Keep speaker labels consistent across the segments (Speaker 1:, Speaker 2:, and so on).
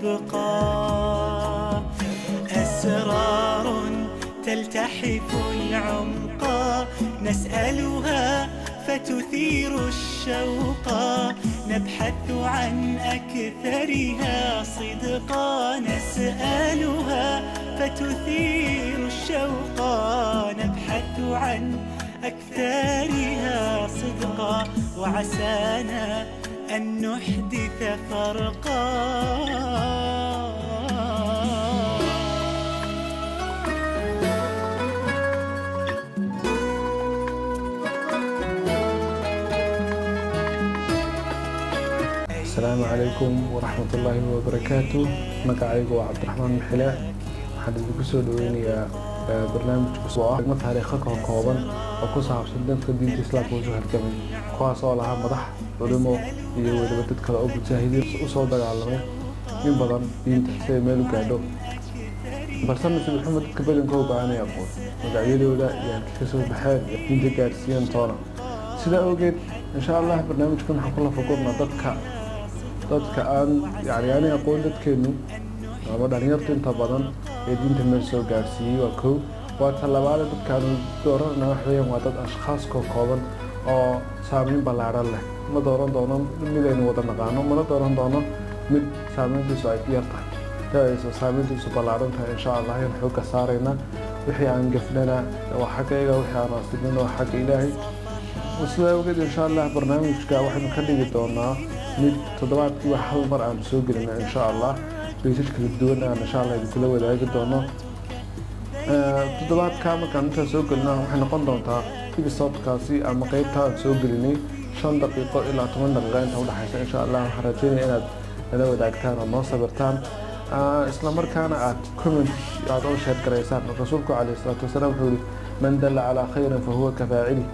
Speaker 1: تبقى، أسرار تلتحف العمق نسألها فتثير الشوق، نبحث عن أكثرها صدقا، نسألها فتثير الشوق، نبحث عن أكثرها صدقا، وعسانا أن نحدث فرقا.
Speaker 2: السلام عليكم ورحمة الله وبركاته. magacaygu waa Cabdiraxmaan Maxile. waxaan idinku soo dhaweynayaa barnaamij cusub oo ah taariikho kooban oo ku saabsan dadka diinta Islaamka u soo halgamay, kuwaas oo lahaa madax, culimo iyo weliba dad kale oo mujaahidiin u soo dagaalamay in badan diinta si ay meel u gaadho. balse Masiix Maxamed dadka badankooda aanay aqoon magacyadooda iyo halkii ka soo baxeen iyo diinta gaarsiiyeen toona. sidaa awgeed insha Allah barnaamijkan waxaan kula fogoonaa dadka aan yani aqoon dadkeenu ama dhalinyarta inta badan ee diinta meel soo gaarsiiyay waa kow. waa talabaad dadkaan dooranayna wax weeyaan waa dad ashkhaas kooban oo saameyn ballaaran leh. ma dooran doono mid aynu wada naqaano, mana dooran doono mid saameyntiisu ay yar tahay. taasoo saameyntiisu ballaaran tahay insha Allah ayaan xoogga saarayna. wixii aan gafnana waa xaggayga, wixii aan astinana waa xagga Ilaahay. sidaa awgeed insha Allah barnaamijka waxaynu ka dhigi doonaa mid toddobaadkii wax hal mar aan soo gelino insha Allah. research kala duwan aan insha Allah idinkula wadaagi doono. toddobaadka markaan intaan soo gelino waxay noqon doontaa episode-kaasi ama qaybta aan soo gelinay 5 daqiiqo ilaa 10 daqiiqo inta u dhaxaysa insha Allah. waxaan rajaynayaa inaad nala wadaagtaan oo noo sabirtaan, isla markaana aad comment aad u share gareysaan. rasuulku calayhi salaatu wasalaam wuxuu yiri man dalla calaa khayrin fa huwa kafaa'ili.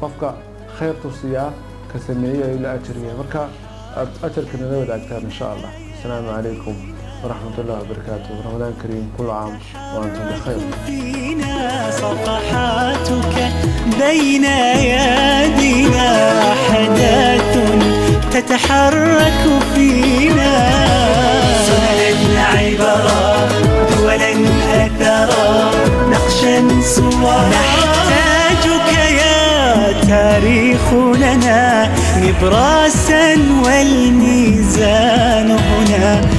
Speaker 2: qofka khayr tusiyaa ka sameeyay ila ajriya. marka aad ajarka nala wadaagtaan insha Allah. السلام عليكم ورحمة الله وبركاته. رمضان كريم، كل عام وأنتم بخير.
Speaker 1: فينا صفحاتك بين أيادينا، أحداث تتحرك فينا، سننا عبرا دولا أثرا، نقشا صورا، نحتاجك يا تاريخ لنا نبراسا والميزان هنا.